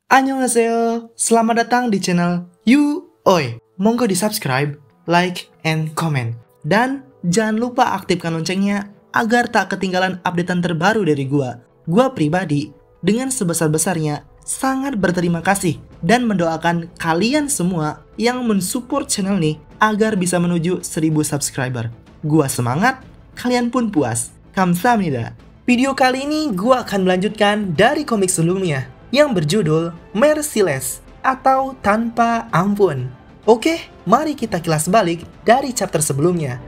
Annyeonghaseyo, selamat datang di channel You Oi. Monggo di subscribe, like, and comment. Dan jangan lupa aktifkan loncengnya agar tak ketinggalan updatean terbaru dari gua. Gua pribadi dengan sebesar-besarnya sangat berterima kasih dan mendoakan kalian semua yang mensupport channel ini agar bisa menuju 1000 subscriber. Gua semangat, kalian pun puas. Kamsahamnida. Video kali ini gua akan melanjutkan dari komik sebelumnya yang berjudul Merciless atau Tanpa Ampun. Oke, mari kita kilas balik dari chapter sebelumnya.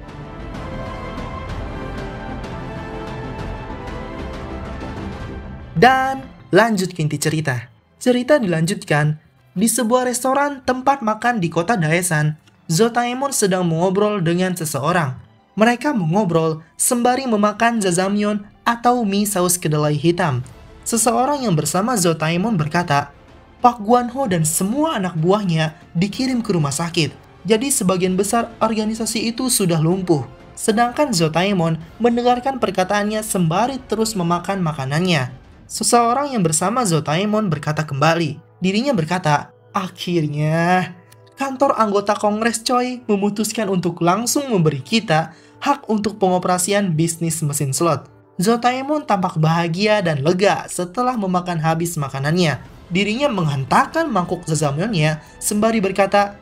Dan lanjut ke inti cerita. Cerita dilanjutkan di sebuah restoran tempat makan di kota Daesan. Zotaemon sedang mengobrol dengan seseorang. Mereka mengobrol sembari memakan jajangmyeon atau mie saus kedelai hitam. Seseorang yang bersama Zotaemon berkata, Pak Guanho dan semua anak buahnya dikirim ke rumah sakit. Jadi sebagian besar organisasi itu sudah lumpuh. Sedangkan Zotaemon mendengarkan perkataannya sembari terus memakan makanannya. Seseorang yang bersama Zotaemon berkata kembali. Dirinya berkata, akhirnya kantor anggota kongres coy memutuskan untuk langsung memberi kita hak untuk pengoperasian bisnis mesin slot. Zotaemon tampak bahagia dan lega setelah memakan habis makanannya. Dirinya menghentakkan mangkuk jajangmyeonnya sembari berkata,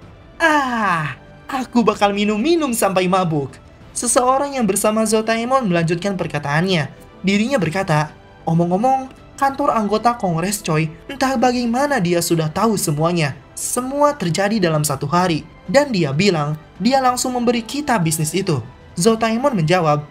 aku bakal minum-minum sampai mabuk. Seseorang yang bersama Zotaemon melanjutkan perkataannya. Dirinya berkata, omong-omong, kantor anggota kongres coy, entah bagaimana dia sudah tahu semuanya. Semua terjadi dalam satu hari. Dan dia bilang, dia langsung memberi kita bisnis itu. Zotaemon menjawab,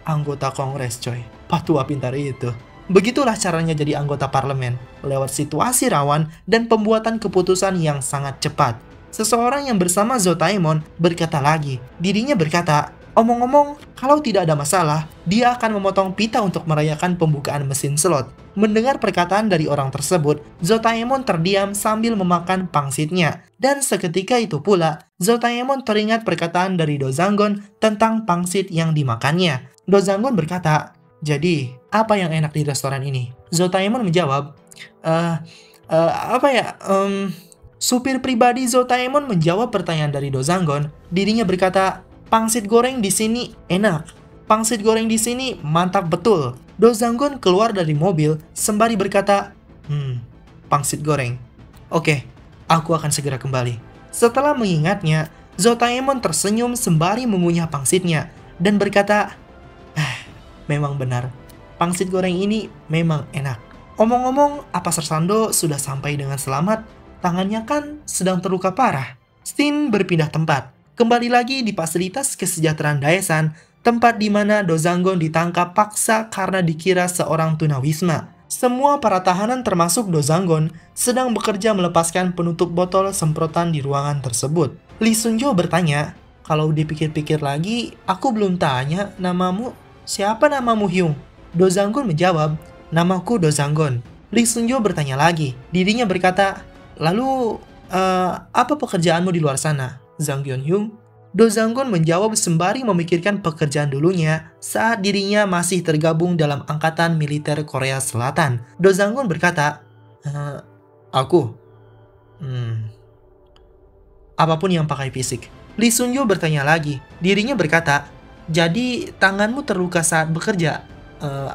anggota kongres coy, patua pintar itu. Begitulah caranya jadi anggota parlemen, lewat situasi rawan dan pembuatan keputusan yang sangat cepat. Seseorang yang bersama Zotaemon berkata lagi, dirinya berkata, omong-omong, kalau tidak ada masalah, dia akan memotong pita untuk merayakan pembukaan mesin slot. Mendengar perkataan dari orang tersebut, Zotaemon terdiam sambil memakan pangsitnya. Dan seketika itu pula, Zotaemon teringat perkataan dari Dozanggon tentang pangsit yang dimakannya. Dozanggon berkata, jadi, apa yang enak di restoran ini? Zotaemon menjawab, supir pribadi Zotaemon menjawab pertanyaan dari Dozanggon. Dirinya berkata, pangsit goreng di sini enak. Pangsit goreng di sini mantap betul. Dozanggon keluar dari mobil sembari berkata, pangsit goreng. Oke, aku akan segera kembali. Setelah mengingatnya, Zotaemon tersenyum sembari mengunyah pangsitnya dan berkata, memang benar, pangsit goreng ini memang enak. Omong-omong, apa Sersando sudah sampai dengan selamat? Tangannya kan sedang terluka parah. Scene berpindah tempat. Kembali lagi di fasilitas kesejahteraan Daesan, tempat di mana Dozanggon ditangkap paksa karena dikira seorang tunawisma. Semua para tahanan termasuk Dozanggon sedang bekerja melepaskan penutup botol semprotan di ruangan tersebut. Lee Sunjo bertanya, kalau dipikir-pikir lagi, aku belum tanya namamu. Siapa namamu Hyung? Dozanggon menjawab, namaku Dozanggon. Lee Sunjo bertanya lagi. Dirinya berkata, lalu apa pekerjaanmu di luar sana? Zangyeon Hyung? Dozanggon menjawab sembari memikirkan pekerjaan dulunya saat dirinya masih tergabung dalam angkatan militer Korea Selatan. Dozanggon berkata, aku? Apapun yang pakai fisik. Lee Sunjo bertanya lagi. Dirinya berkata, jadi tanganmu terluka saat bekerja?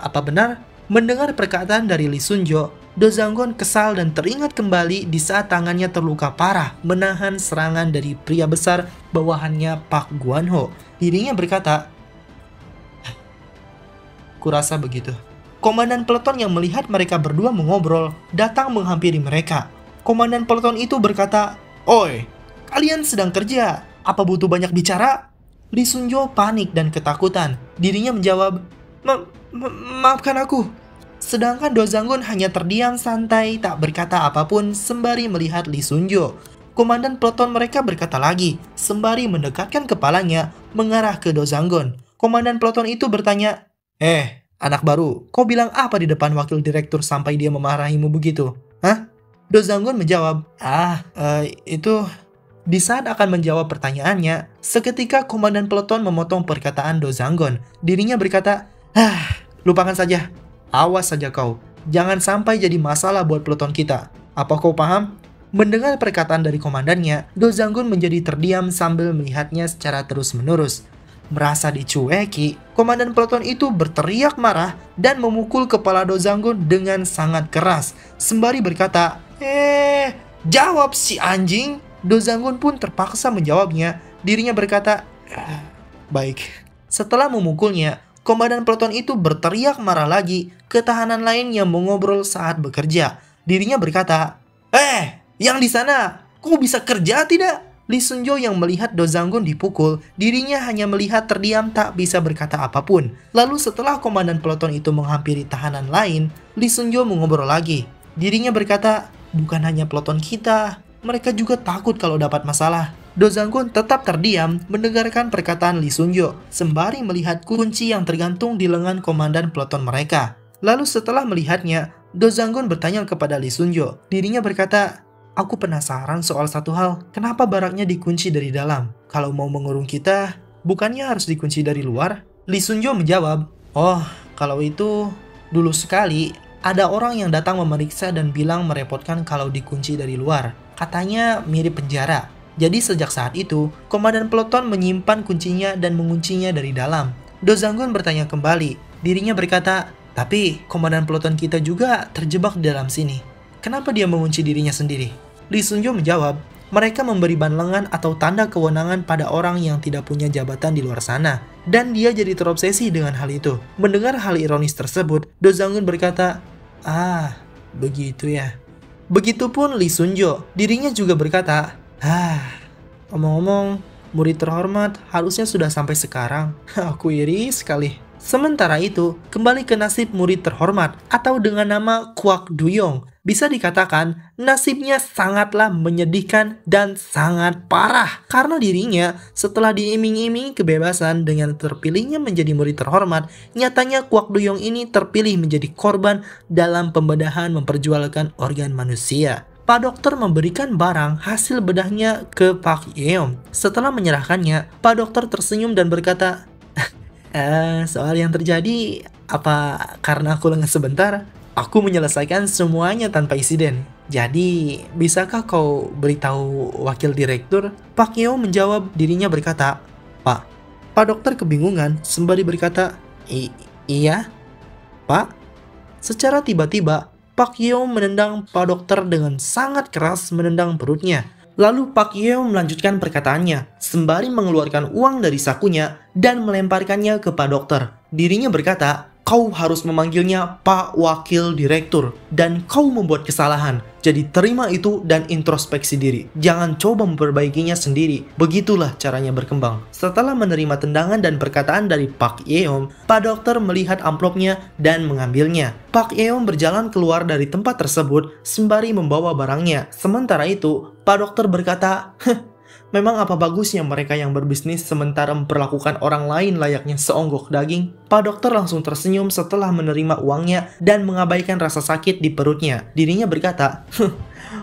Apa benar? Mendengar perkataan dari Lee Sunjo, Dozanggon kesal dan teringat kembali di saat tangannya terluka parah menahan serangan dari pria besar bawahannya Pak Guanho. Dirinya berkata, kurasa begitu. Komandan peleton yang melihat mereka berdua mengobrol datang menghampiri mereka. Komandan peleton itu berkata, oi, kalian sedang kerja, apa butuh banyak bicara? Lee Sunjo panik dan ketakutan. Dirinya menjawab, maafkan aku. Sedangkan Dozanggon hanya terdiam santai tak berkata apapun sembari melihat Lee Sunjo. Komandan peleton mereka berkata lagi sembari mendekatkan kepalanya mengarah ke Dozanggon. Komandan peleton itu bertanya, anak baru, kau bilang apa di depan wakil direktur sampai dia memarahimu begitu? Hah? Dozanggon menjawab, itu... Di saat akan menjawab pertanyaannya, seketika komandan peleton memotong perkataan Dozanggon. Dirinya berkata, lupakan saja. Awas saja kau, jangan sampai jadi masalah buat peleton kita. Apa kau paham? Mendengar perkataan dari komandannya, Do Zanggun menjadi terdiam sambil melihatnya secara terus-menerus. Merasa dicueki, komandan peleton itu berteriak marah dan memukul kepala Do Zanggun dengan sangat keras, sembari berkata, jawab si anjing! Do Zanggun pun terpaksa menjawabnya. Dirinya berkata, baik. Setelah memukulnya, komandan peleton itu berteriak marah lagi ke tahanan lain yang mengobrol saat bekerja. Dirinya berkata, yang di sana, kau bisa kerja tidak? Lee Sun-jo yang melihat Do Zanggun dipukul, dirinya hanya melihat terdiam tak bisa berkata apapun. Lalu setelah komandan peleton itu menghampiri tahanan lain, Lee Sun-jo mengobrol lagi. Dirinya berkata, bukan hanya peleton kita, mereka juga takut kalau dapat masalah. Do Zanggun tetap terdiam mendengarkan perkataan Lee Sun-jo, sembari melihat kunci yang tergantung di lengan komandan peleton mereka. Lalu setelah melihatnya, Do Zanggun bertanya kepada Lee Sun-jo. Dirinya berkata, aku penasaran soal satu hal, kenapa baraknya dikunci dari dalam? Kalau mau mengurung kita, bukannya harus dikunci dari luar? Lee Sun-jo menjawab, oh, kalau itu dulu sekali ada orang yang datang memeriksa dan bilang merepotkan kalau dikunci dari luar. Katanya mirip penjara. Jadi sejak saat itu, komandan peleton menyimpan kuncinya dan menguncinya dari dalam. Do Zanggun bertanya kembali. Dirinya berkata, tapi komandan peleton kita juga terjebak di dalam sini. Kenapa dia mengunci dirinya sendiri? Lee Sun-jo menjawab, mereka memberi ban lengan atau tanda kewenangan pada orang yang tidak punya jabatan di luar sana. Dan dia jadi terobsesi dengan hal itu. Mendengar hal ironis tersebut, Do Zanggun berkata, begitu ya. Begitupun Lee Sun-jo, dirinya juga berkata, omong-omong, murid terhormat harusnya sudah sampai sekarang. Aku iri sekali. Sementara itu, kembali ke nasib murid terhormat atau dengan nama Kwak Du-yong. Bisa dikatakan, nasibnya sangatlah menyedihkan dan sangat parah. Karena dirinya setelah diiming-imingi kebebasan dengan terpilihnya menjadi murid terhormat, nyatanya Kwak Du-yong ini terpilih menjadi korban dalam pembedahan memperjualkan organ manusia. Pak Dokter memberikan barang hasil bedahnya ke Pak Yeom. Setelah menyerahkannya, Pak Dokter tersenyum dan berkata, soal yang terjadi, apa karena aku lengah sebentar? Aku menyelesaikan semuanya tanpa insiden. Jadi, bisakah kau beritahu wakil direktur? Pak Yeom menjawab, dirinya berkata, Pak Dokter kebingungan, sembari berkata, iya, Pak. Secara tiba-tiba, Pak Yeom menendang Pak Dokter dengan sangat keras menendang perutnya. Lalu Pak Yeom melanjutkan perkataannya, sembari mengeluarkan uang dari sakunya dan melemparkannya ke Pak Dokter. Dirinya berkata, kau harus memanggilnya Pak Wakil Direktur, dan kau membuat kesalahan. Jadi terima itu dan introspeksi diri. Jangan coba memperbaikinya sendiri. Begitulah caranya berkembang. Setelah menerima tendangan dan perkataan dari Pak Yeom, Pak Dokter melihat amplopnya dan mengambilnya. Pak Yeom berjalan keluar dari tempat tersebut sembari membawa barangnya. Sementara itu, Pak Dokter berkata, memang apa bagusnya mereka yang berbisnis sementara memperlakukan orang lain layaknya seonggok daging? Pak Dokter langsung tersenyum setelah menerima uangnya dan mengabaikan rasa sakit di perutnya. Dirinya berkata,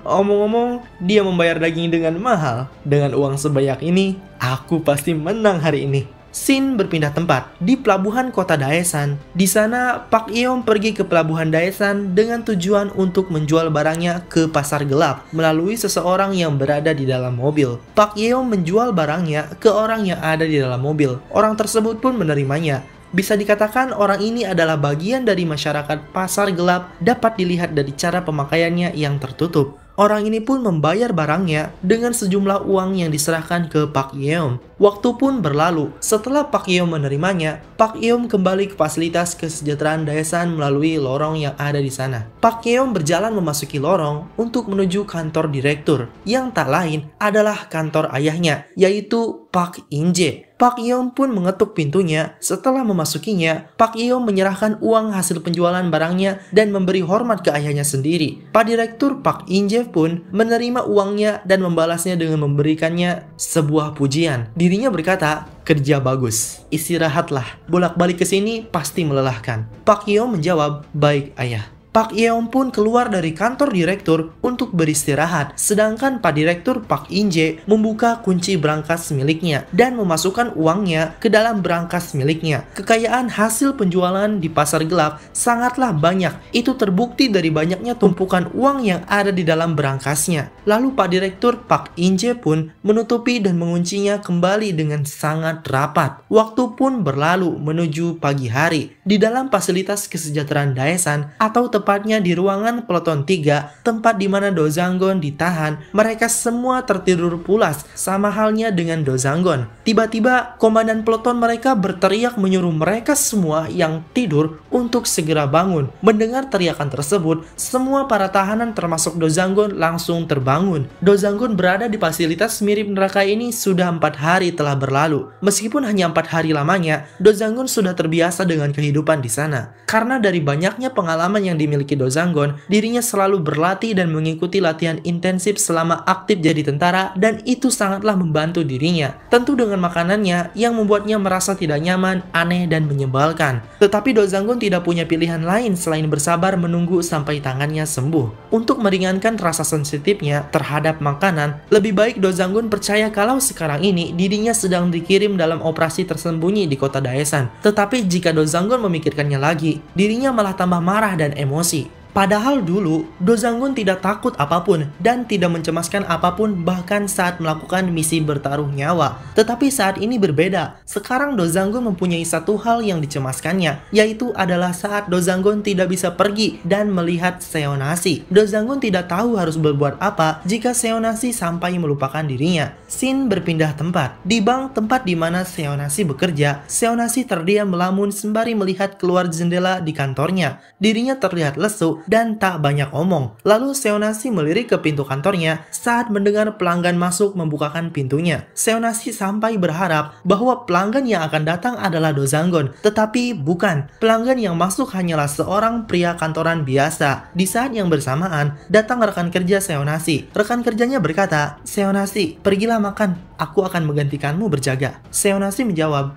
omong-omong, dia membayar daging dengan mahal. Dengan uang sebanyak ini, aku pasti menang hari ini. Scene berpindah tempat di pelabuhan kota Daesan. Di sana, Pak Yeom pergi ke pelabuhan Daesan dengan tujuan untuk menjual barangnya ke pasar gelap melalui seseorang yang berada di dalam mobil. Pak Yeom menjual barangnya ke orang yang ada di dalam mobil. Orang tersebut pun menerimanya. Bisa dikatakan orang ini adalah bagian dari masyarakat pasar gelap, dapat dilihat dari cara pemakaiannya yang tertutup. Orang ini pun membayar barangnya dengan sejumlah uang yang diserahkan ke Pak Yeom. Waktu pun berlalu. Setelah Pak Yeom menerimanya, Pak Yeom kembali ke fasilitas kesejahteraan Daesan melalui lorong yang ada di sana. Pak Yeom berjalan memasuki lorong untuk menuju kantor direktur, yang tak lain adalah kantor ayahnya, yaitu Pak In-jae. Pak Yeom pun mengetuk pintunya. Setelah memasukinya, Pak Yeom menyerahkan uang hasil penjualan barangnya dan memberi hormat ke ayahnya sendiri. Pak Direktur Pak In-jae pun menerima uangnya dan membalasnya dengan memberikannya sebuah pujian. Dirinya berkata, kerja bagus, istirahatlah, bolak-balik ke sini pasti melelahkan. Pak Yeom menjawab, baik ayah. Pak Yeon pun keluar dari kantor direktur untuk beristirahat, sedangkan Pak Direktur Pak In-jae membuka kunci brankas miliknya dan memasukkan uangnya ke dalam brankas miliknya. Kekayaan hasil penjualan di pasar gelap sangatlah banyak. Itu terbukti dari banyaknya tumpukan uang yang ada di dalam brankasnya. Lalu Pak Direktur Pak In-jae pun menutupi dan menguncinya kembali dengan sangat rapat. Waktu pun berlalu menuju pagi hari. Di dalam fasilitas kesejahteraan Daesan atau tepatnya di ruangan Peleton 3, tempat di mana Do Jang-gon ditahan, mereka semua tertidur pulas, sama halnya dengan Do Jang-gon. Tiba-tiba, komandan peleton mereka berteriak menyuruh mereka semua yang tidur untuk segera bangun. Mendengar teriakan tersebut, semua para tahanan termasuk Do Jang-gon langsung terbangun. Do Jang-gon berada di fasilitas mirip neraka ini sudah 4 hari telah berlalu. Meskipun hanya 4 hari lamanya, Do Jang-gon sudah terbiasa dengan kehidupan di sana. Karena dari banyaknya pengalaman yang dimiliki Do Jang-gon, dirinya selalu berlatih dan mengikuti latihan intensif selama aktif jadi tentara, dan itu sangatlah membantu dirinya. Tentu dengan makanannya yang membuatnya merasa tidak nyaman, aneh, dan menyebalkan. Tetapi Do Jang-gon tidak punya pilihan lain selain bersabar menunggu sampai tangannya sembuh. Untuk meringankan rasa sensitifnya terhadap makanan, lebih baik Do Jang-gon percaya kalau sekarang ini dirinya sedang dikirim dalam operasi tersembunyi di kota Daesan. Tetapi jika Do Jang-gon memikirkannya lagi, dirinya malah tambah marah dan emosi. Padahal dulu, Do Jang-gon tidak takut apapun dan tidak mencemaskan apapun bahkan saat melakukan misi bertaruh nyawa. Tetapi saat ini berbeda. Sekarang Do Jang-gon mempunyai satu hal yang dicemaskannya, yaitu adalah saat Do Jang-gon tidak bisa pergi dan melihat Seonasi. Do Jang-gon tidak tahu harus berbuat apa jika Seonasi sampai melupakan dirinya. Scene berpindah tempat. Di bank tempat di mana Seonasi bekerja, Seonasi terdiam melamun sembari melihat keluar jendela di kantornya. Dirinya terlihat lesu dan tak banyak omong. Lalu Seonasi melirik ke pintu kantornya saat mendengar pelanggan masuk membukakan pintunya. Seonasi sampai berharap bahwa pelanggan yang akan datang adalah Do Jang-gon, tetapi bukan. Pelanggan yang masuk hanyalah seorang pria kantoran biasa. Di saat yang bersamaan, datang rekan kerja Seonasi. Rekan kerjanya berkata, "Seonasi, pergilah makan. Aku akan menggantikanmu berjaga." Seonasi menjawab,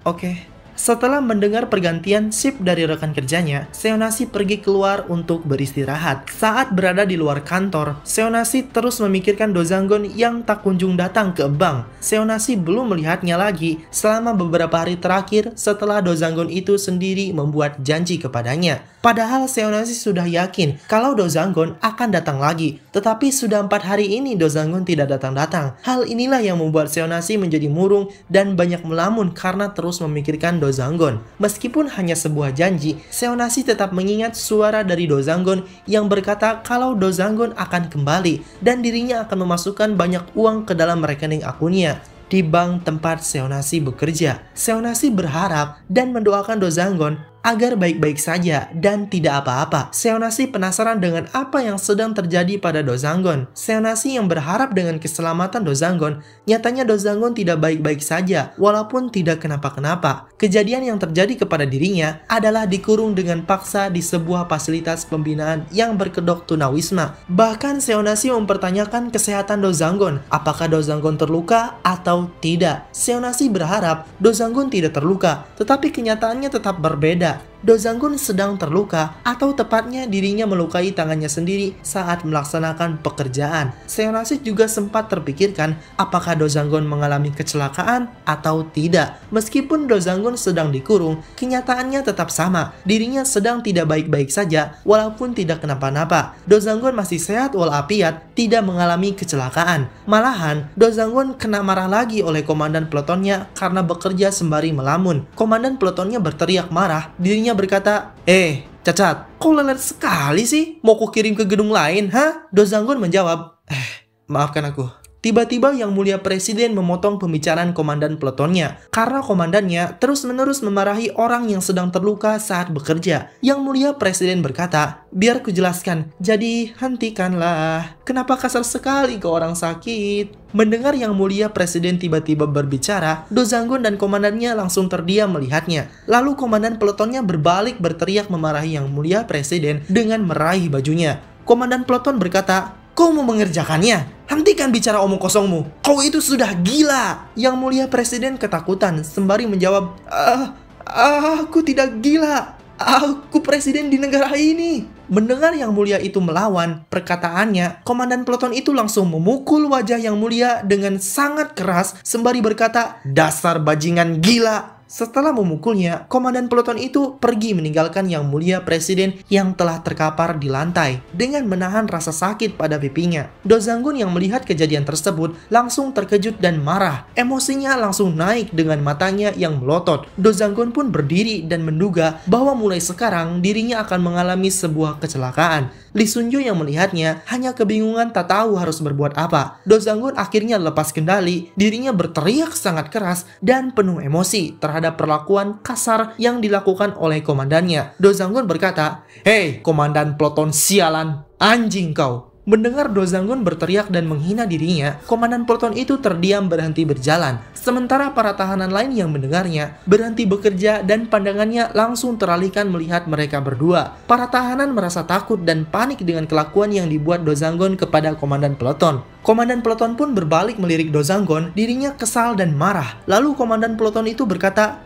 oke." Setelah mendengar pergantian shift dari rekan kerjanya, Seonasi pergi keluar untuk beristirahat. Saat berada di luar kantor, Seonasi terus memikirkan Do Jang-gon yang tak kunjung datang ke bank. Seonasi belum melihatnya lagi selama beberapa hari terakhir setelah Do Jang-gon itu sendiri membuat janji kepadanya. Padahal Seonasi sudah yakin kalau Do Jang-gon akan datang lagi. Tetapi sudah 4 hari ini Do Jang-gon tidak datang-datang. Hal inilah yang membuat Seonasi menjadi murung dan banyak melamun karena terus memikirkan Do Jang-gon. Meskipun hanya sebuah janji, Seonasi tetap mengingat suara dari Do Jang-gon yang berkata kalau Do Jang-gon akan kembali dan dirinya akan memasukkan banyak uang ke dalam rekening akunnya di bank tempat Seonasi bekerja. Seonasi berharap dan mendoakan Do Jang-gon agar baik-baik saja dan tidak apa-apa. Seonasi penasaran dengan apa yang sedang terjadi pada Do Jang-gon. Seonasi yang berharap dengan keselamatan Do Jang-gon, nyatanya Do Jang-gon tidak baik-baik saja, walaupun tidak kenapa-kenapa. Kejadian yang terjadi kepada dirinya adalah dikurung dengan paksa di sebuah fasilitas pembinaan yang berkedok tunawisma. Bahkan Seonasi mempertanyakan kesehatan Do Jang-gon, apakah Do Jang-gon terluka atau tidak. Seonasi berharap Do Jang-gon tidak terluka, tetapi kenyataannya tetap berbeda. Do Jang-gon sedang terluka, atau tepatnya dirinya melukai tangannya sendiri saat melaksanakan pekerjaan. Seonasi juga sempat terpikirkan apakah Do Jang-gon mengalami kecelakaan atau tidak. Meskipun Do Jang-gon sedang dikurung, kenyataannya tetap sama. Dirinya sedang tidak baik-baik saja walaupun tidak kenapa-napa. Do Jang-gon masih sehat walafiat, tidak mengalami kecelakaan. Malahan, Do Jang-gon kena marah lagi oleh komandan peletonnya karena bekerja sembari melamun. Komandan peletonnya berteriak marah. Dirinya berkata, Cacat, kok lelet sekali sih? Mau kukirim ke gedung lain, ha?" Do Jang-gon menjawab, "Maafkan aku." Tiba-tiba Yang Mulia Presiden memotong pembicaraan komandan peletonnya karena komandannya terus-menerus memarahi orang yang sedang terluka saat bekerja. Yang Mulia Presiden berkata, "Biar kujelaskan, jadi hentikanlah. Kenapa kasar sekali ke orang sakit?" Mendengar Yang Mulia Presiden tiba-tiba berbicara, Do Jang-gon dan komandannya langsung terdiam melihatnya. Lalu komandan peletonnya berbalik berteriak memarahi Yang Mulia Presiden dengan meraih bajunya. Komandan peleton berkata, "Kau mau mengerjakannya? Hentikan bicara omong kosongmu. Kau itu sudah gila." Yang Mulia Presiden ketakutan sembari menjawab, Aku tidak gila." Aku presiden di negara ini. Mendengar Yang Mulia itu melawan perkataannya, komandan peleton itu langsung memukul wajah Yang Mulia dengan sangat keras sembari berkata, "Dasar bajingan gila." Setelah memukulnya, komandan peleton itu pergi meninggalkan Yang Mulia Presiden yang telah terkapar di lantai dengan menahan rasa sakit pada pipinya. Dozanggun yang melihat kejadian tersebut langsung terkejut dan marah. Emosinya langsung naik dengan matanya yang melotot. Dozanggun pun berdiri dan menduga bahwa mulai sekarang dirinya akan mengalami sebuah kecelakaan. Lee Sun-jo yang melihatnya hanya kebingungan tak tahu harus berbuat apa. Dozanggun akhirnya lepas kendali, dirinya berteriak sangat keras dan penuh emosi terhadap perlakuan kasar yang dilakukan oleh komandannya. Dozanggun berkata, "Hei, komandan peleton sialan, anjing kau." Mendengar Dozanggun berteriak dan menghina dirinya, komandan peleton itu terdiam berhenti berjalan. Sementara para tahanan lain yang mendengarnya berhenti bekerja dan pandangannya langsung teralihkan melihat mereka berdua. Para tahanan merasa takut dan panik dengan kelakuan yang dibuat Dozanggun kepada komandan peleton. Komandan peleton pun berbalik melirik Dozanggun, dirinya kesal dan marah. Lalu komandan peleton itu berkata,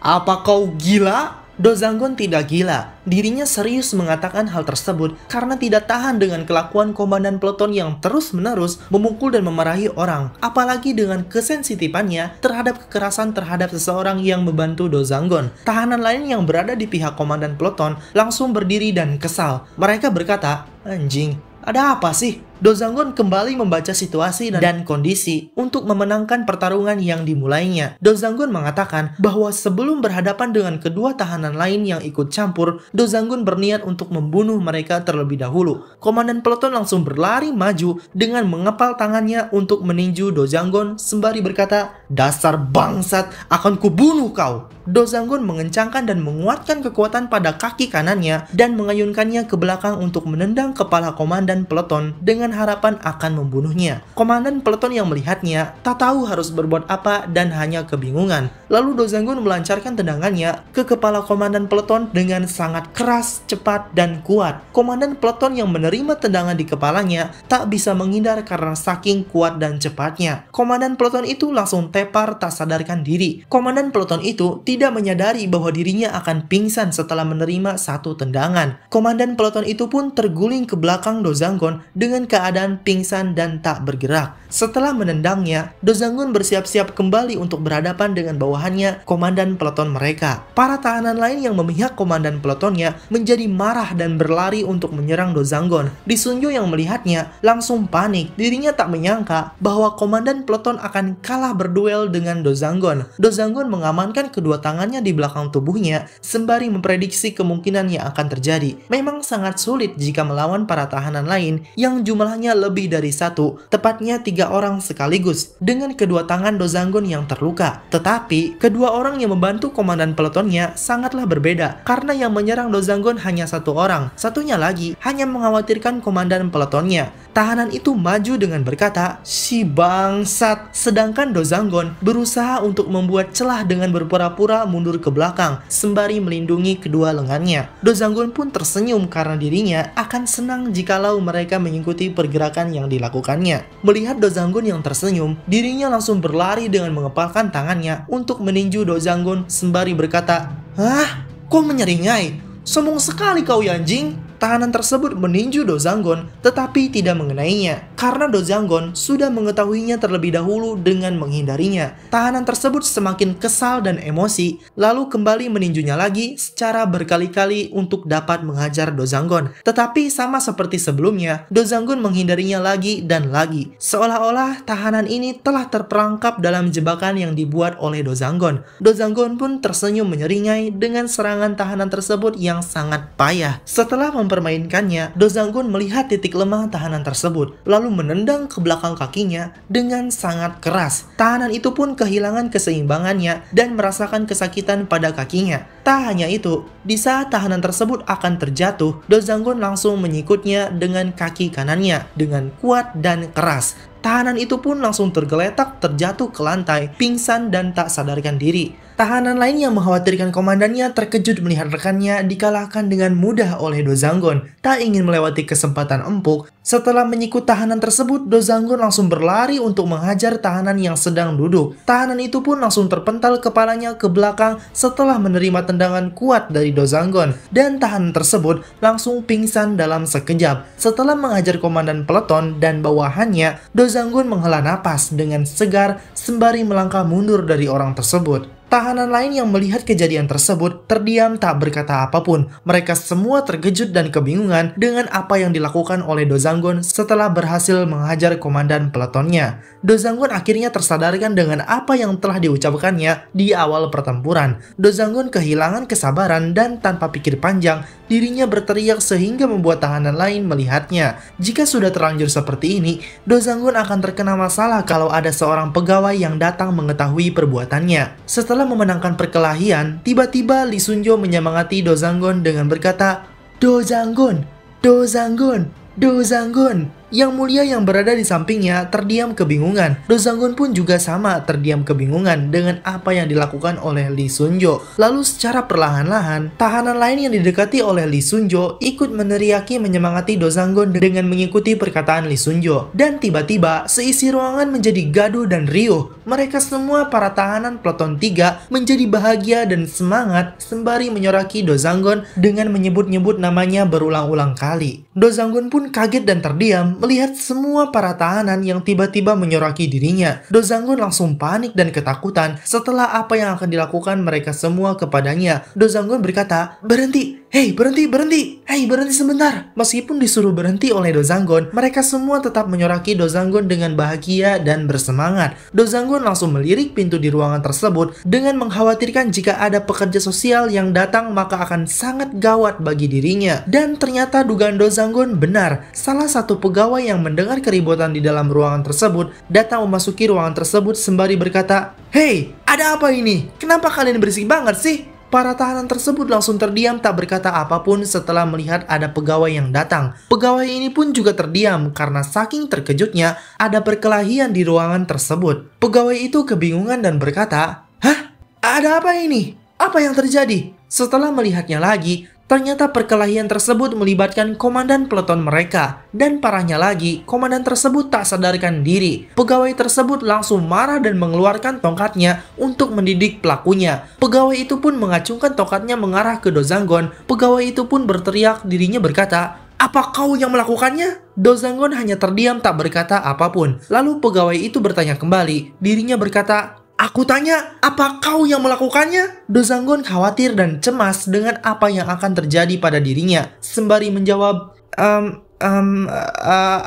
"Apa kau gila?" Dozanggun tidak gila. Dirinya serius mengatakan hal tersebut karena tidak tahan dengan kelakuan komandan peleton yang terus-menerus memukul dan memarahi orang. Apalagi dengan kesensitifannya terhadap kekerasan terhadap seseorang yang membantu Dozanggun. Tahanan lain yang berada di pihak komandan peleton langsung berdiri dan kesal. Mereka berkata, "Anjing, ada apa sih?" Dozanggun kembali membaca situasi dan kondisi untuk memenangkan pertarungan yang dimulainya. Dozanggun mengatakan bahwa sebelum berhadapan dengan kedua tahanan lain yang ikut campur, Dozanggun berniat untuk membunuh mereka terlebih dahulu. Komandan peleton langsung berlari maju dengan mengepal tangannya untuk meninju Dozanggun sembari berkata, "Dasar bangsat, akan kubunuh kau." Dozanggun mengencangkan dan menguatkan kekuatan pada kaki kanannya dan mengayunkannya ke belakang untuk menendang kepala komandan peleton dengan harapan akan membunuhnya. Komandan peleton yang melihatnya tak tahu harus berbuat apa dan hanya kebingungan. Lalu Dozanggun melancarkan tendangannya ke kepala komandan peleton dengan sangat keras, cepat, dan kuat. Komandan peleton yang menerima tendangan di kepalanya tak bisa menghindar karena saking kuat dan cepatnya. Komandan peleton itu langsung tepar tak sadarkan diri. Komandan peleton itu tidak menyadari bahwa dirinya akan pingsan setelah menerima satu tendangan. Komandan peleton itu pun terguling ke belakang Dozanggun dengan keadaan pingsan dan tak bergerak. Setelah menendangnya, Dozanggun bersiap-siap kembali untuk berhadapan dengan bawahannya, komandan peleton mereka. Para tahanan lain yang memihak komandan peletonnya menjadi marah dan berlari untuk menyerang Dozanggun. Lee Sun-jo yang melihatnya langsung panik. Dirinya tak menyangka bahwa komandan peleton akan kalah berduel dengan Dozanggun. Dozanggun mengamankan kedua tangannya di belakang tubuhnya sembari memprediksi kemungkinan yang akan terjadi. Memang sangat sulit jika melawan para tahanan lain yang jumlahnya lebih dari satu, tepatnya 3 orang sekaligus, dengan kedua tangan Dozanggun yang terluka. Tetapi, kedua orang yang membantu komandan peletonnya sangatlah berbeda, karena yang menyerang Dozanggun hanya 1 orang, satunya lagi hanya mengkhawatirkan komandan peletonnya. Tahanan itu maju dengan berkata, "Si bangsat." Sedangkan Dozanggun berusaha untuk membuat celah dengan berpura-pura mundur ke belakang, sembari melindungi kedua lengannya. Dozanggun pun tersenyum karena dirinya akan senang jikalau mereka mengikuti pergerakan yang dilakukannya. Melihat Dozanggun yang tersenyum, dirinya langsung berlari dengan mengepalkan tangannya untuk meninju Dozanggun sembari berkata, "Hah? Kok menyeringai? Sombong sekali kau ya anjing." Tahanan tersebut meninju Dozanggun tetapi tidak mengenainya karena Dozanggun sudah mengetahuinya terlebih dahulu dengan menghindarinya. Tahanan tersebut semakin kesal dan emosi lalu kembali meninjunya lagi secara berkali-kali untuk dapat menghajar Dozanggun. Tetapi sama seperti sebelumnya, Dozanggun menghindarinya lagi dan lagi. Seolah-olah tahanan ini telah terperangkap dalam jebakan yang dibuat oleh Dozanggun. Dozanggun pun tersenyum menyeringai dengan serangan tahanan tersebut yang sangat payah. Setelah mempermainkannya, Dozanggun melihat titik lemah tahanan tersebut, lalu menendang ke belakang kakinya dengan sangat keras. Tahanan itu pun kehilangan keseimbangannya dan merasakan kesakitan pada kakinya. Tak hanya itu, di saat tahanan tersebut akan terjatuh, Dozanggun langsung menyikutnya dengan kaki kanannya dengan kuat dan keras. Tahanan itu pun langsung tergeletak, terjatuh ke lantai, pingsan dan tak sadarkan diri. Tahanan lain yang mengkhawatirkan komandannya terkejut melihat rekannya dikalahkan dengan mudah oleh Dozanggon. Tak ingin melewati kesempatan empuk, setelah menyikut tahanan tersebut, Dozanggon langsung berlari untuk menghajar tahanan yang sedang duduk. Tahanan itu pun langsung terpental kepalanya ke belakang setelah menerima tendangan kuat dari Dozanggon. Dan tahanan tersebut langsung pingsan dalam sekejap. Setelah menghajar komandan peleton dan bawahannya, Dozanggon menghela napas dengan segar sembari melangkah mundur dari orang tersebut. Tahanan lain yang melihat kejadian tersebut terdiam tak berkata apapun. Mereka semua terkejut dan kebingungan dengan apa yang dilakukan oleh Dozanggon setelah berhasil menghajar komandan peletonnya. Dozanggon akhirnya tersadarkan dengan apa yang telah diucapkannya di awal pertempuran. Dozanggon kehilangan kesabaran dan tanpa pikir panjang, dirinya berteriak sehingga membuat tahanan lain melihatnya. Jika sudah terlanjur seperti ini, Dozanggon akan terkena masalah kalau ada seorang pegawai yang datang mengetahui perbuatannya. Setelah memenangkan perkelahian, tiba-tiba Lee Sun-jo menyemangati Dozanggon dengan berkata, "Dozanggon, Dozanggon, Dozanggon." Yang mulia yang berada di sampingnya terdiam kebingungan. Dozanggon pun juga sama terdiam kebingungan dengan apa yang dilakukan oleh Lee Sun-jo. Lalu secara perlahan-lahan, tahanan lain yang didekati oleh Lee Sun-jo ikut meneriaki menyemangati Dozanggon dengan mengikuti perkataan Lee Sun-jo. Dan tiba-tiba seisi ruangan menjadi gaduh dan riuh. Mereka semua para tahanan peleton 3 menjadi bahagia dan semangat sembari menyoraki Dozanggon dengan menyebut-nyebut namanya berulang-ulang kali. Dozanggon pun kaget dan terdiam melihat semua para tahanan yang tiba-tiba menyoraki dirinya. Dozanggon langsung panik dan ketakutan setelah apa yang akan dilakukan mereka semua kepadanya. Dozanggon berkata, "Berhenti! Hei, berhenti, berhenti! Hei, berhenti sebentar!" Meskipun disuruh berhenti oleh Dozanggon, mereka semua tetap menyoraki Dozanggon dengan bahagia dan bersemangat. Dozanggon langsung melirik pintu di ruangan tersebut dengan mengkhawatirkan jika ada pekerja sosial yang datang maka akan sangat gawat bagi dirinya. Dan ternyata dugaan Dozanggon benar. Salah satu pegawai yang mendengar keributan di dalam ruangan tersebut datang memasuki ruangan tersebut sembari berkata, "Hei, ada apa ini? Kenapa kalian berisik banget sih?" Para tahanan tersebut langsung terdiam tak berkata apapun setelah melihat ada pegawai yang datang. Pegawai ini pun juga terdiam karena saking terkejutnya ada perkelahian di ruangan tersebut. Pegawai itu kebingungan dan berkata, "Hah? Ada apa ini? Apa yang terjadi?" Setelah melihatnya lagi, ternyata perkelahian tersebut melibatkan komandan peleton mereka. Dan parahnya lagi, komandan tersebut tak sadarkan diri. Pegawai tersebut langsung marah dan mengeluarkan tongkatnya untuk mendidik pelakunya. Pegawai itu pun mengacungkan tongkatnya mengarah ke Dozanggon. Pegawai itu pun berteriak, dirinya berkata, "Apa kau yang melakukannya?" Dozanggon hanya terdiam tak berkata apapun. Lalu pegawai itu bertanya kembali. Dirinya berkata, "Aku tanya, apa kau yang melakukannya?" Dozanggon khawatir dan cemas dengan apa yang akan terjadi pada dirinya. Sembari menjawab,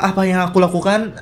apa yang aku lakukan,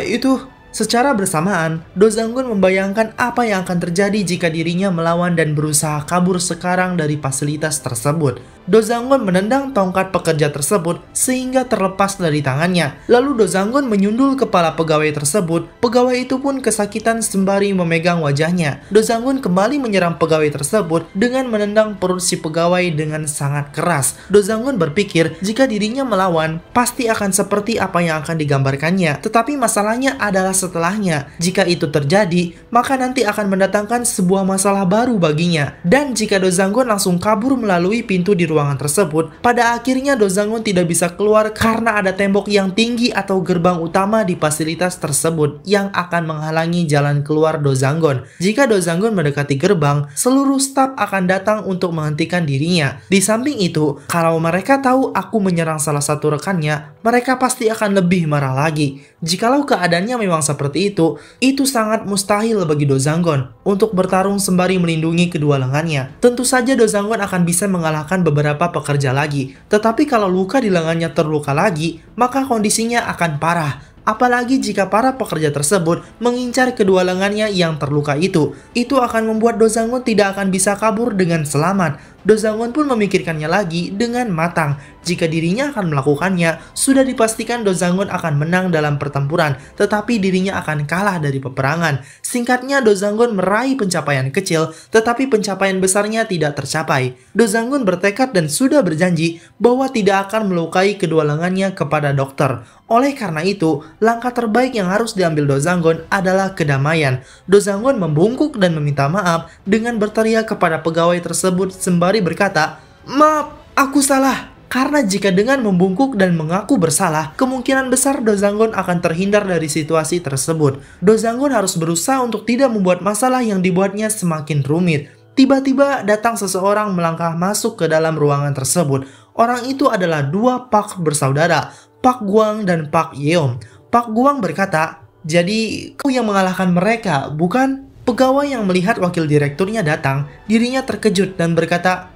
itu..." Secara bersamaan, Dozanggon membayangkan apa yang akan terjadi jika dirinya melawan dan berusaha kabur sekarang dari fasilitas tersebut. Dozanggon menendang tongkat pekerja tersebut sehingga terlepas dari tangannya. Lalu Dozanggon menyundul kepala pegawai tersebut. Pegawai itu pun kesakitan sembari memegang wajahnya. Dozanggon kembali menyerang pegawai tersebut dengan menendang perut si pegawai dengan sangat keras. Dozanggon berpikir jika dirinya melawan, pasti akan seperti apa yang akan digambarkannya. Tetapi masalahnya adalah setelahnya. Jika itu terjadi, maka nanti akan mendatangkan sebuah masalah baru baginya. Dan jika Dozanggon langsung kabur melalui pintu di ruangan tersebut, pada akhirnya Dozanggon tidak bisa keluar karena ada tembok yang tinggi atau gerbang utama di fasilitas tersebut yang akan menghalangi jalan keluar Dozanggon. Jika Dozanggon mendekati gerbang, seluruh staf akan datang untuk menghentikan dirinya. Di samping itu, kalau mereka tahu aku menyerang salah satu rekannya, mereka pasti akan lebih marah lagi. Jikalau keadaannya memang seperti itu sangat mustahil bagi Dozanggon untuk bertarung sembari melindungi kedua lengannya. Tentu saja Dozanggon akan bisa mengalahkan beberapa pekerja lagi, tetapi kalau luka di lengannya terluka lagi, maka kondisinya akan parah. Apalagi jika para pekerja tersebut mengincar kedua lengannya yang terluka itu akan membuat Dozanggon tidak akan bisa kabur dengan selamat. Do Zangwon pun memikirkannya lagi dengan matang. Jika dirinya akan melakukannya, sudah dipastikan Do Zangwon akan menang dalam pertempuran, tetapi dirinya akan kalah dari peperangan. Singkatnya, Do Zangwon meraih pencapaian kecil, tetapi pencapaian besarnya tidak tercapai. Do Zangwon bertekad dan sudah berjanji bahwa tidak akan melukai kedua lengannya kepada dokter. Oleh karena itu, langkah terbaik yang harus diambil Do Zangwon adalah kedamaian. Do Zangwon membungkuk dan meminta maaf dengan berteriak kepada pegawai tersebut sembari berkata, "Maaf, aku salah." Karena jika dengan membungkuk dan mengaku bersalah, kemungkinan besar Do Zangwon akan terhindar dari situasi tersebut. Do Zangwon harus berusaha untuk tidak membuat masalah yang dibuatnya semakin rumit. Tiba-tiba datang seseorang melangkah masuk ke dalam ruangan tersebut. Orang itu adalah dua Park bersaudara, Park Guang dan Park Yeom. Park Guang berkata, "Jadi kau yang mengalahkan mereka, bukan?" Pegawai yang melihat wakil direkturnya datang, dirinya terkejut dan berkata,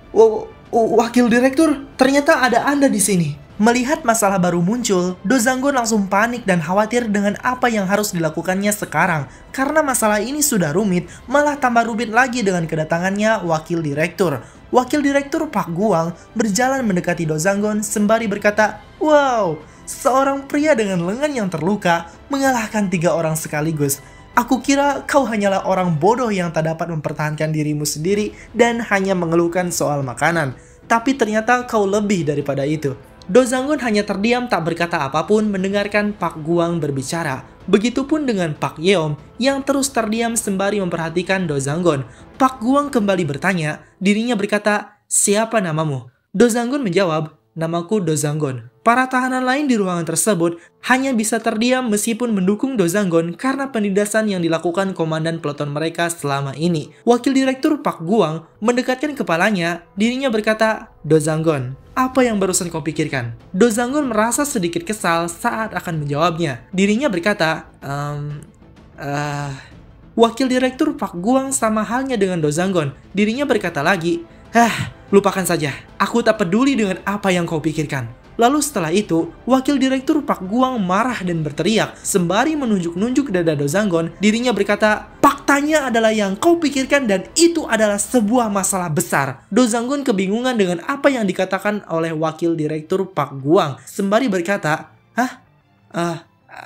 "Wakil direktur, ternyata ada Anda di sini." Melihat masalah baru muncul, Do Zangwon langsung panik dan khawatir dengan apa yang harus dilakukannya sekarang. Karena masalah ini sudah rumit, malah tambah rumit lagi dengan kedatangannya wakil direktur. Wakil direktur Park Guang berjalan mendekati Do Zangwon sembari berkata, "Wow, seorang pria dengan lengan yang terluka mengalahkan 3 orang sekaligus. Aku kira kau hanyalah orang bodoh yang tak dapat mempertahankan dirimu sendiri dan hanya mengeluhkan soal makanan. Tapi ternyata kau lebih daripada itu." Do Zangwon hanya terdiam tak berkata apapun mendengarkan Park Guang berbicara. Begitupun dengan Park Yeom yang terus terdiam sembari memperhatikan Do Zangwon. Park Guang kembali bertanya, dirinya berkata, "Siapa namamu?" Do Zangwon menjawab, "Namaku Do Zangwon." Para tahanan lain di ruangan tersebut hanya bisa terdiam meskipun mendukung Do Zangwon karena penindasan yang dilakukan komandan peloton mereka selama ini. Wakil direktur Park Guang mendekatkan kepalanya, dirinya berkata, "Do Zangwon, apa yang barusan kau pikirkan?" Do Zangwon merasa sedikit kesal saat akan menjawabnya. Dirinya berkata, Wakil direktur Park Guang sama halnya dengan Do Zangwon. Dirinya berkata lagi, lupakan saja. Aku tak peduli dengan apa yang kau pikirkan." Lalu setelah itu, wakil direktur Park Guang marah dan berteriak sembari menunjuk-nunjuk dada Do Zangwon. Dirinya berkata, "Faktanya adalah yang kau pikirkan dan itu adalah sebuah masalah besar." Do Zangwon kebingungan dengan apa yang dikatakan oleh wakil direktur Park Guang sembari berkata,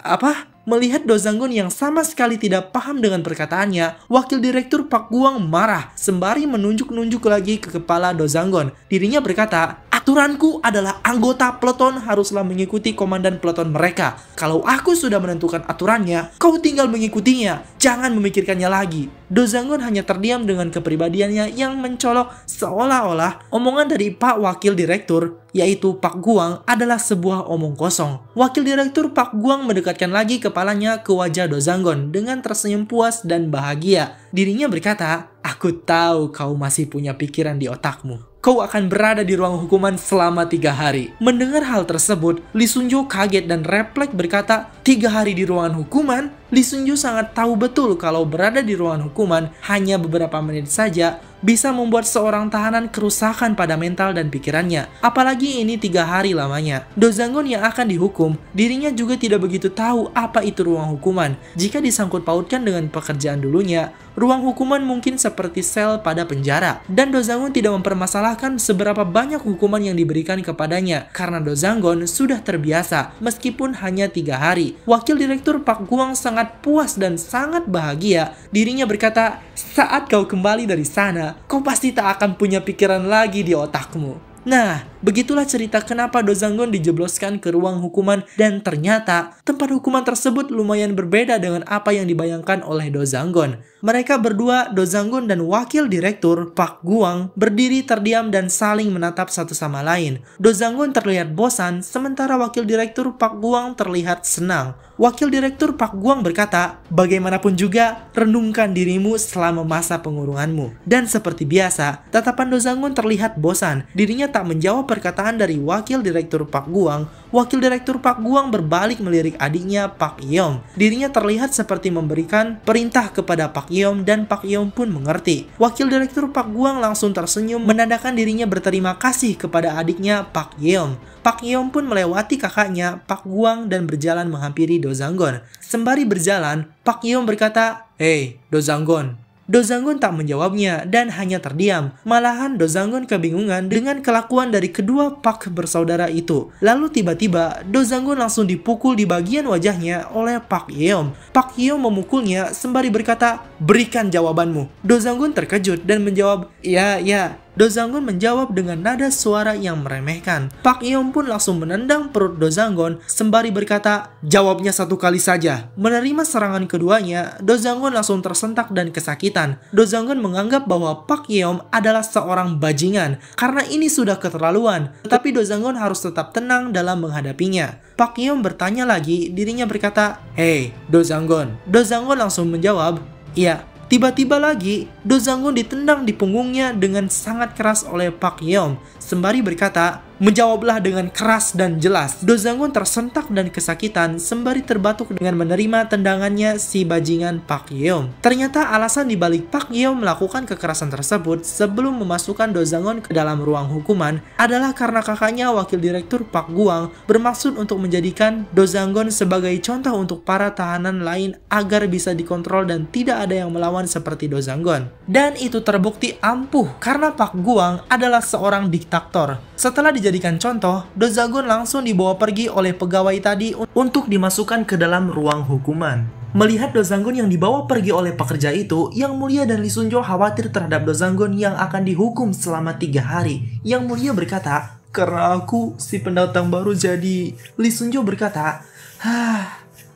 apa? Melihat Do Zangwon yang sama sekali tidak paham dengan perkataannya, wakil direktur Park Guang marah sembari menunjuk-nunjuk lagi ke kepala Do Zangwon. Dirinya berkata, "Aturanku adalah anggota peloton haruslah mengikuti komandan peloton mereka. Kalau aku sudah menentukan aturannya, kau tinggal mengikutinya. Jangan memikirkannya lagi." Do Zangwon hanya terdiam dengan kepribadiannya yang mencolok seolah-olah omongan dari Pak Wakil Direktur, yaitu Park Guang, adalah sebuah omong kosong. Wakil Direktur Park Guang mendekatkan lagi kepalanya ke wajah Do Zangwon dengan tersenyum puas dan bahagia. Dirinya berkata, "Aku tahu kau masih punya pikiran di otakmu. Kau akan berada di ruang hukuman selama 3 hari. Mendengar hal tersebut, Lee Sun-jo kaget dan refleks berkata, 3 hari di ruangan hukuman? Lee Sun-jo sangat tahu betul kalau berada di ruangan hukuman hanya beberapa menit saja bisa membuat seorang tahanan kerusakan pada mental dan pikirannya. Apalagi ini 3 hari lamanya. Do Zangwon yang akan dihukum, dirinya juga tidak begitu tahu apa itu ruang hukuman. Jika disangkut pautkan dengan pekerjaan dulunya, ruang hukuman mungkin seperti sel pada penjara. Dan Do Zangwon tidak mempermasalahkan seberapa banyak hukuman yang diberikan kepadanya karena Do Zangwon sudah terbiasa meskipun hanya 3 hari. Wakil direktur Park Guang sangat puas dan sangat bahagia. Dirinya berkata, "Saat kau kembali dari sana, kau pasti tak akan punya pikiran lagi di otakmu." Nah, begitulah cerita kenapa Do Zangwon dijebloskan ke ruang hukuman dan ternyata tempat hukuman tersebut lumayan berbeda dengan apa yang dibayangkan oleh Do Zangwon. Mereka berdua, Do Zangwon dan wakil direktur Park Guang, berdiri terdiam dan saling menatap satu sama lain. Do Zangwon terlihat bosan, sementara wakil direktur Park Guang terlihat senang. Wakil direktur Park Guang berkata, "Bagaimanapun juga, renungkan dirimu selama masa pengurunganmu." Dan seperti biasa, tatapan Do Zangwon terlihat bosan. Dirinya tak menjawab perkataan dari wakil direktur Park Guang. Wakil direktur Park Guang berbalik melirik adiknya Park Yeom. Dirinya terlihat seperti memberikan perintah kepada Park Yeom dan Park Yeom pun mengerti. Wakil direktur Park Guang langsung tersenyum menandakan dirinya berterima kasih kepada adiknya Park Yeom. Park Yeom pun melewati kakaknya Park Guang dan berjalan menghampiri Do Zangwon. Sembari berjalan, Park Yeom berkata, "Hei, Do Zangwon, Do Zanggun tak menjawabnya dan hanya terdiam. Malahan Do Zanggun kebingungan dengan kelakuan dari kedua Pak bersaudara itu. Lalu tiba-tiba Do Zanggun langsung dipukul di bagian wajahnya oleh Pak Yeom. Pak Yeom memukulnya sembari berkata, "Berikan jawabanmu." Do Zanggun terkejut dan menjawab, "Ya, ya." Do Zanggun menjawab dengan nada suara yang meremehkan. Pak Yeom pun langsung menendang perut Do Zanggun sembari berkata, "Jawabnya satu kali saja." Menerima serangan keduanya, Do Zanggun langsung tersentak dan kesakitan. Do Zanggun menganggap bahwa Pak Yeom adalah seorang bajingan karena ini sudah keterlaluan. Tetapi Do Zanggun harus tetap tenang dalam menghadapinya. Pak Yeom bertanya lagi, dirinya berkata, "Hei, Do Zanggun." Do Zanggun langsung menjawab, "Iya." Tiba-tiba lagi, Do Zanggun ditendang di punggungnya dengan sangat keras oleh Pak Yeom, sembari berkata, "Menjawablah dengan keras dan jelas." Do Zanggun tersentak dan kesakitan sembari terbatuk dengan menerima tendangannya si bajingan Pak Yeom. Ternyata alasan dibalik Pak Yeom melakukan kekerasan tersebut sebelum memasukkan Do Zanggun ke dalam ruang hukuman adalah karena kakaknya wakil direktur Pak Guang bermaksud untuk menjadikan Do Zanggun sebagai contoh untuk para tahanan lain agar bisa dikontrol dan tidak ada yang melawan seperti Do Zanggun. Dan itu terbukti ampuh karena Pak Guang adalah seorang diktator. Setelah dijadikan contoh, Do Zanggun langsung dibawa pergi oleh pegawai tadi untuk dimasukkan ke dalam ruang hukuman. Melihat Do Zanggun yang dibawa pergi oleh pekerja itu, Yang Mulia dan Lee Sun-jo khawatir terhadap Do Zanggun yang akan dihukum selama 3 hari. Yang Mulia berkata, "Karena aku si pendatang baru jadi." Lee Sun-jo berkata,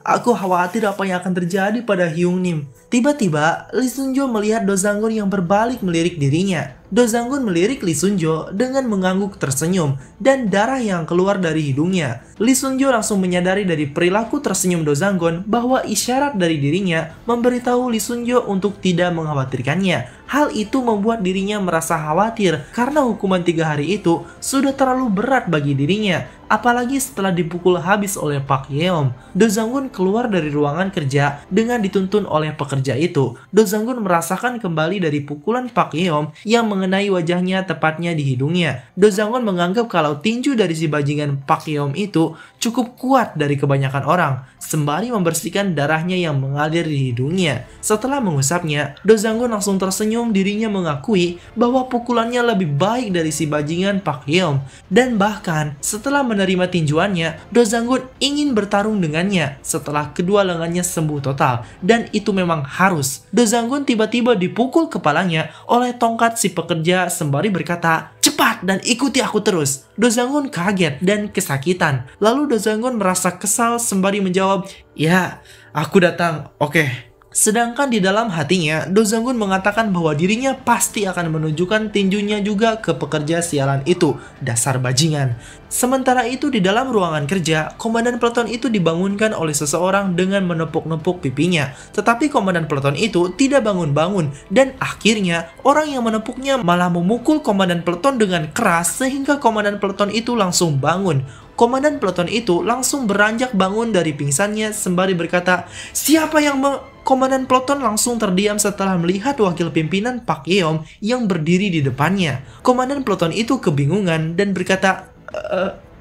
"Aku khawatir apa yang akan terjadi pada Hyung Nim." Tiba-tiba, Lee Sun-jo melihat Do Zanggun yang berbalik melirik dirinya. Do Zanggun melirik Lee Sun-jo dengan mengangguk tersenyum dan darah yang keluar dari hidungnya. Lee Sun-jo langsung menyadari dari perilaku tersenyum Do Zanggun bahwa isyarat dari dirinya memberitahu Lee Sun-jo untuk tidak mengkhawatirkannya. Hal itu membuat dirinya merasa khawatir karena hukuman 3 hari itu sudah terlalu berat bagi dirinya. Apalagi setelah dipukul habis oleh Pak Yeom. Do Zanggun keluar dari ruangan kerja dengan dituntun oleh pekerja itu. Do Zanggun merasakan kembali dari pukulan Pak Yeom yang mengenai wajahnya tepatnya di hidungnya. Do Zanggun menganggap kalau tinju dari si bajingan Pak Yeom itu cukup kuat dari kebanyakan orang, sembari membersihkan darahnya yang mengalir di hidungnya. Setelah mengusapnya, Do Zanggun langsung tersenyum, dirinya mengakui bahwa pukulannya lebih baik dari si bajingan Pak Yeom. Dan bahkan setelah menerima tinjuannya, Do Zanggun ingin bertarung dengannya setelah kedua lengannya sembuh total. Dan itu memang harus. Do Zanggun tiba-tiba dipukul kepalanya oleh tongkat si pekerja sembari berkata, "Cepat dan ikuti aku terus." Do Zanggun kaget dan kesakitan. Lalu Do Zanggun merasa kesal sembari menjawab, "Ya, aku datang, oke." Sedangkan di dalam hatinya, Do Zanggun mengatakan bahwa dirinya pasti akan menunjukkan tinjunya juga ke pekerja sialan itu, dasar bajingan. Sementara itu di dalam ruangan kerja, komandan peleton itu dibangunkan oleh seseorang dengan menepuk-nepuk pipinya. Tetapi komandan peleton itu tidak bangun-bangun dan akhirnya orang yang menepuknya malah memukul komandan peleton dengan keras sehingga komandan peleton itu langsung bangun. Komandan peleton itu langsung beranjak bangun dari pingsannya sembari berkata, "Siapa yang Komandan peleton langsung terdiam setelah melihat wakil pimpinan Pak Yeom yang berdiri di depannya. Komandan peleton itu kebingungan dan berkata,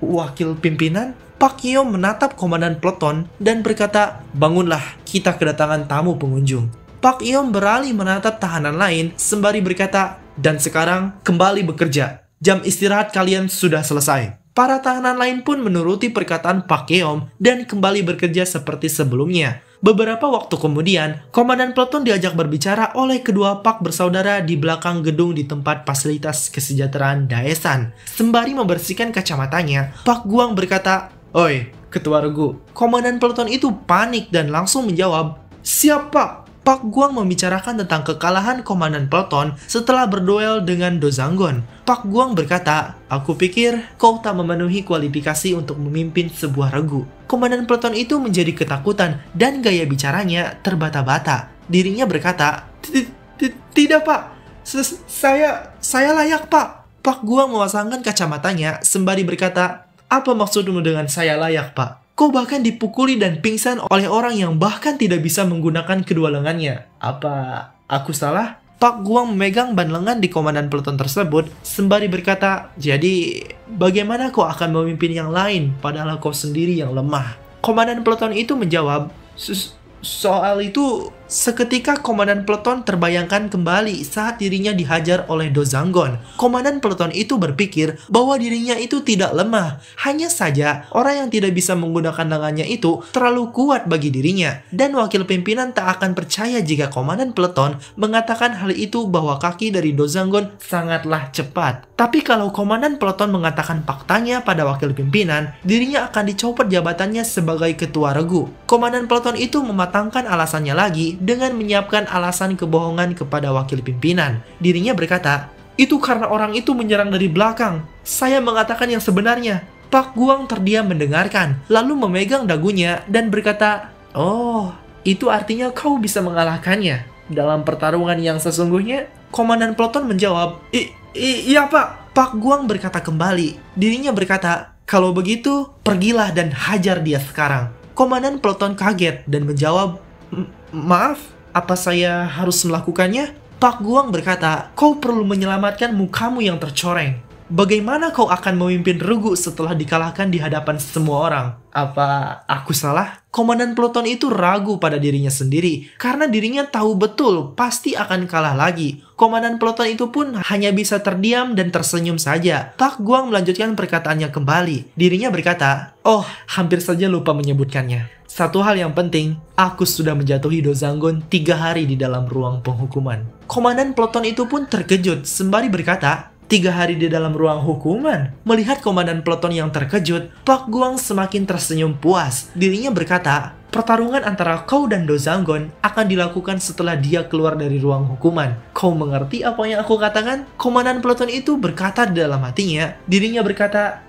"Wakil pimpinan?" Pak Yeom menatap komandan peleton dan berkata, "Bangunlah, kita kedatangan tamu pengunjung." Pak Yeom beralih menatap tahanan lain sembari berkata, "Dan sekarang kembali bekerja. Jam istirahat kalian sudah selesai." Para tahanan lain pun menuruti perkataan Pak Yeom dan kembali bekerja seperti sebelumnya. Beberapa waktu kemudian, komandan peleton diajak berbicara oleh kedua Pak bersaudara di belakang gedung di tempat fasilitas kesejahteraan Daesan. Sembari membersihkan kacamatanya, Pak Guang berkata, "Oi, ketua regu." Komandan peleton itu panik dan langsung menjawab, "Siap, Pak." Pak Guang membicarakan tentang kekalahan komandan peleton setelah berduel dengan Do Zanggun. Pak Guang berkata, "Aku pikir kau tak memenuhi kualifikasi untuk memimpin sebuah regu." Komandan peleton itu menjadi ketakutan dan gaya bicaranya terbata-bata. Dirinya berkata, "Tidak, Pak. Saya layak, Pak." Pak Guang memasangkan kacamatanya sembari berkata, "Apa maksudmu dengan saya layak, Pak? Kau bahkan dipukuli dan pingsan oleh orang yang bahkan tidak bisa menggunakan kedua lengannya. Apa aku salah?" Pak Guang memegang ban lengan di komandan peleton tersebut sembari berkata, "Jadi, bagaimana kau akan memimpin yang lain padahal kau sendiri yang lemah?" Komandan peleton itu menjawab, Soal itu, Seketika komandan peleton terbayangkan kembali saat dirinya dihajar oleh Dozanggon. Komandan peleton itu berpikir bahwa dirinya itu tidak lemah. Hanya saja orang yang tidak bisa menggunakan tangannya itu terlalu kuat bagi dirinya. Dan wakil pimpinan tak akan percaya jika komandan peleton mengatakan hal itu bahwa kaki dari Dozanggon sangatlah cepat. Tapi kalau komandan peleton mengatakan faktanya pada wakil pimpinan, dirinya akan dicopot jabatannya sebagai ketua regu. Komandan peleton itu mematangkan alasannya lagi dengan menyiapkan alasan kebohongan kepada wakil pimpinan. Dirinya berkata, "Itu karena orang itu menyerang dari belakang. Saya mengatakan yang sebenarnya." Pak Guang terdiam mendengarkan, lalu memegang dagunya dan berkata, "Oh, itu artinya kau bisa mengalahkannya dalam pertarungan yang sesungguhnya?" Komandan peleton menjawab, Iya Pak." Pak Guang berkata kembali. Dirinya berkata, "Kalau begitu, pergilah dan hajar dia sekarang." Komandan peleton kaget dan menjawab, "Maaf, apa saya harus melakukannya?" Pak Guang berkata, "Kau perlu menyelamatkan mukamu yang tercoreng. Bagaimana kau akan memimpin regu setelah dikalahkan di hadapan semua orang? Apa aku salah?" Komandan peleton itu ragu pada dirinya sendiri karena dirinya tahu betul pasti akan kalah lagi. Komandan peleton itu pun hanya bisa terdiam dan tersenyum saja. Pak Guang melanjutkan perkataannya kembali. Dirinya berkata, "Oh, hampir saja lupa menyebutkannya. Satu hal yang penting, aku sudah menjatuhi Dozanggon 3 hari di dalam ruang penghukuman." Komandan peleton itu pun terkejut sembari berkata, 3 hari di dalam ruang hukuman. Melihat komandan peleton yang terkejut, Pak Guang semakin tersenyum puas. Dirinya berkata, "Pertarungan antara kau dan Dozanggon akan dilakukan setelah dia keluar dari ruang hukuman. Kau mengerti apa yang aku katakan?" Komandan peleton itu berkata di dalam hatinya. Dirinya berkata,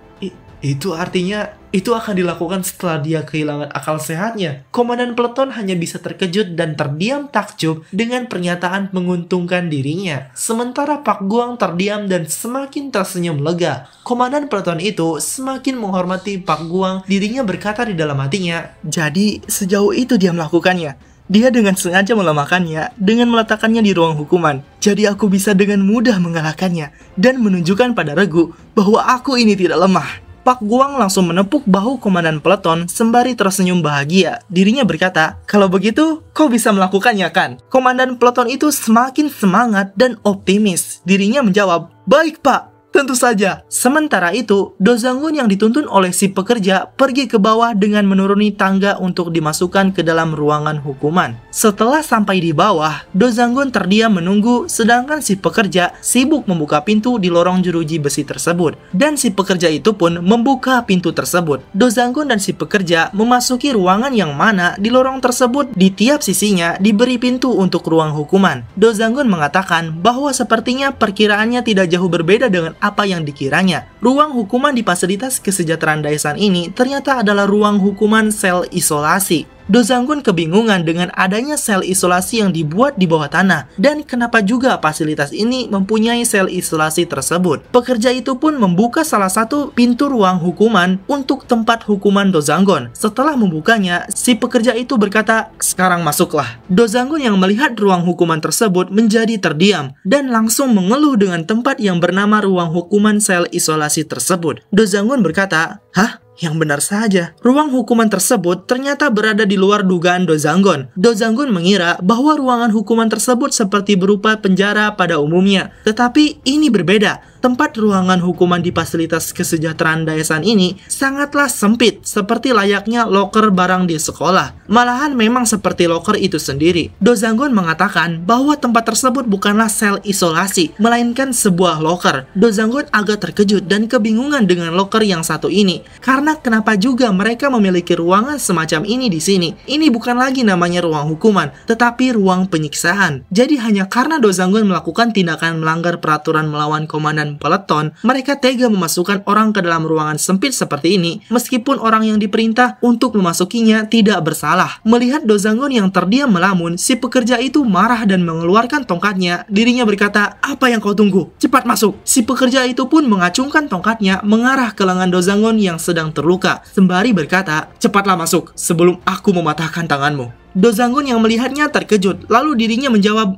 Itu artinya itu akan dilakukan setelah dia kehilangan akal sehatnya." Komandan peleton hanya bisa terkejut dan terdiam takjub dengan pernyataan menguntungkan dirinya. Sementara Pak Guang terdiam dan semakin tersenyum lega. Komandan peleton itu semakin menghormati Pak Guang. Dirinya berkata di dalam hatinya, "Jadi sejauh itu dia melakukannya. Dia dengan sengaja melemahkannya dengan meletakkannya di ruang hukuman. Jadi aku bisa dengan mudah mengalahkannya dan menunjukkan pada regu bahwa aku ini tidak lemah." Pak Guang langsung menepuk bahu komandan peleton sembari tersenyum bahagia. Dirinya berkata, "Kalau begitu, kau bisa melakukannya kan?" Komandan peleton itu semakin semangat dan optimis. Dirinya menjawab, "Baik Pak, tentu saja." Sementara itu, Dozanggon yang dituntun oleh si pekerja pergi ke bawah dengan menuruni tangga untuk dimasukkan ke dalam ruangan hukuman. Setelah sampai di bawah, Dozanggon terdiam menunggu sedangkan si pekerja sibuk membuka pintu di lorong jeruji besi tersebut. Dan si pekerja itu pun membuka pintu tersebut. Dozanggon dan si pekerja memasuki ruangan yang mana di lorong tersebut di tiap sisinya diberi pintu untuk ruang hukuman. Dozanggon mengatakan bahwa sepertinya perkiraannya tidak jauh berbeda dengan apa yang dikiranya. Ruang hukuman di fasilitas kesejahteraan Daesan ini ternyata adalah ruang hukuman sel isolasi. Dozanggon kebingungan dengan adanya sel isolasi yang dibuat di bawah tanah dan kenapa juga fasilitas ini mempunyai sel isolasi tersebut. Pekerja itu pun membuka salah satu pintu ruang hukuman untuk tempat hukuman Dozanggon. Setelah membukanya, si pekerja itu berkata, "Sekarang masuklah." Dozanggon yang melihat ruang hukuman tersebut menjadi terdiam dan langsung mengeluh dengan tempat yang bernama ruang hukuman sel isolasi tersebut. Dozanggon berkata, "Hah? Yang benar saja, ruang hukuman tersebut ternyata berada di luar dugaan Dozanggon. Dozanggon mengira bahwa ruangan hukuman tersebut seperti berupa penjara pada umumnya. Tetapi ini berbeda. Tempat ruangan hukuman di fasilitas kesejahteraan Daesan ini sangatlah sempit, seperti layaknya loker barang di sekolah. Malahan memang seperti loker itu sendiri. Dozanggon mengatakan bahwa tempat tersebut bukanlah sel isolasi, melainkan sebuah loker. Dozanggon agak terkejut dan kebingungan dengan loker yang satu ini. Karena kenapa juga mereka memiliki ruangan semacam ini di sini? Ini bukan lagi namanya ruang hukuman, tetapi ruang penyiksaan. Jadi hanya karena Dozanggon melakukan tindakan melanggar peraturan melawan komandan peleton, mereka tega memasukkan orang ke dalam ruangan sempit seperti ini, meskipun orang yang diperintah untuk memasukinya tidak bersalah. Melihat Dozanggon yang terdiam melamun, si pekerja itu marah dan mengeluarkan tongkatnya. Dirinya berkata, "Apa yang kau tunggu? Cepat masuk!" Si pekerja itu pun mengacungkan tongkatnya mengarah ke lengan Dozanggon yang sedang terluka, sembari berkata, "Cepatlah masuk sebelum aku mematahkan tanganmu." Dozanggun yang melihatnya terkejut, lalu dirinya menjawab,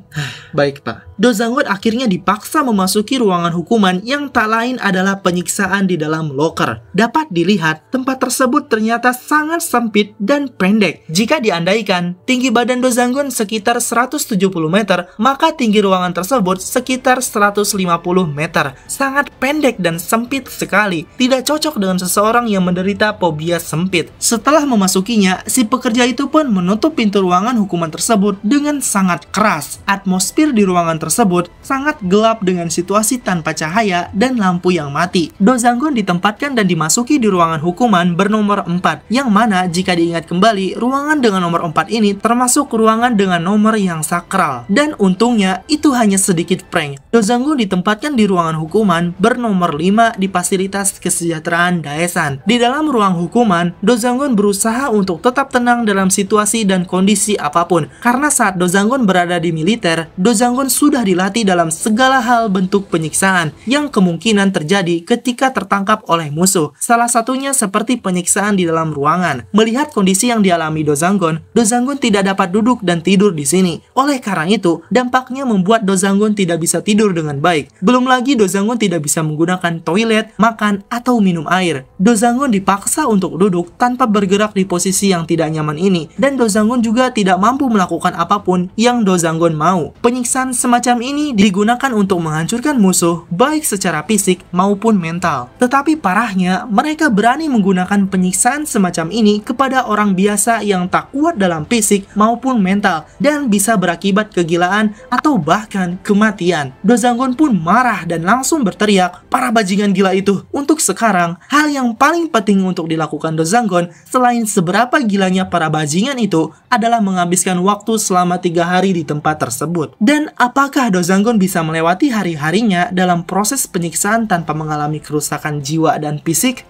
"Baik, Pak." Dozanggun akhirnya dipaksa memasuki ruangan hukuman yang tak lain adalah penyiksaan di dalam loker. Dapat dilihat, tempat tersebut ternyata sangat sempit dan pendek. Jika diandaikan, tinggi badan Dozanggun sekitar 170 meter, maka tinggi ruangan tersebut sekitar 150 meter. Sangat pendek dan sempit sekali. Tidak cocok dengan seseorang yang menderita fobia sempit. Setelah memasukinya, si pekerja itu pun menutup pintu ruangan hukuman tersebut dengan sangat keras. Atmosfer di ruangan tersebut sangat gelap dengan situasi tanpa cahaya dan lampu yang mati. Dozanggun ditempatkan dan dimasuki di ruangan hukuman bernomor 4, yang mana jika diingat kembali, ruangan dengan nomor 4 ini termasuk ruangan dengan nomor yang sakral. Dan untungnya, itu hanya sedikit prank. Dozanggun ditempatkan di ruangan hukuman bernomor 5 di fasilitas kesejahteraan Daesan. Di dalam ruang hukuman, Dozanggun berusaha untuk tetap tenang dalam situasi dan kondisi apapun. Karena saat Dozanggun berada di militer, Dozanggun sudah dilatih dalam segala hal bentuk penyiksaan yang kemungkinan terjadi ketika tertangkap oleh musuh. Salah satunya seperti penyiksaan di dalam ruangan. Melihat kondisi yang dialami Dozanggun, Dozanggun tidak dapat duduk dan tidur di sini. Oleh karena itu, dampaknya membuat Dozanggun tidak bisa tidur dengan baik. Belum lagi Dozanggun tidak bisa menggunakan toilet, makan, atau minum air. Dozanggun dipaksa untuk duduk tanpa bergerak di posisi yang tidak nyaman ini, dan Dozanggun juga tidak mampu melakukan apapun yang Dozanggun mau. Penyiksaan semacam ini digunakan untuk menghancurkan musuh, baik secara fisik maupun mental. Tetapi parahnya, mereka berani menggunakan penyiksaan semacam ini kepada orang biasa yang tak kuat dalam fisik maupun mental, dan bisa berakibat kegilaan atau bahkan kematian. Dozanggun pun marah dan langsung berteriak, "Para bajingan gila itu!" Untuk sekarang, hal yang paling penting untuk dilakukan Dozanggun selain seberapa gilanya para bajingan itu adalah menghabiskan waktu selama 3 hari di tempat tersebut. Dan apakah Dozanggun bisa melewati hari-harinya dalam proses penyiksaan tanpa mengalami kerusakan jiwa dan fisik?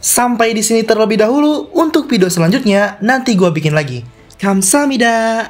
Sampai di sini terlebih dahulu. Untuk video selanjutnya nanti gue bikin lagi. Kamsahamnida.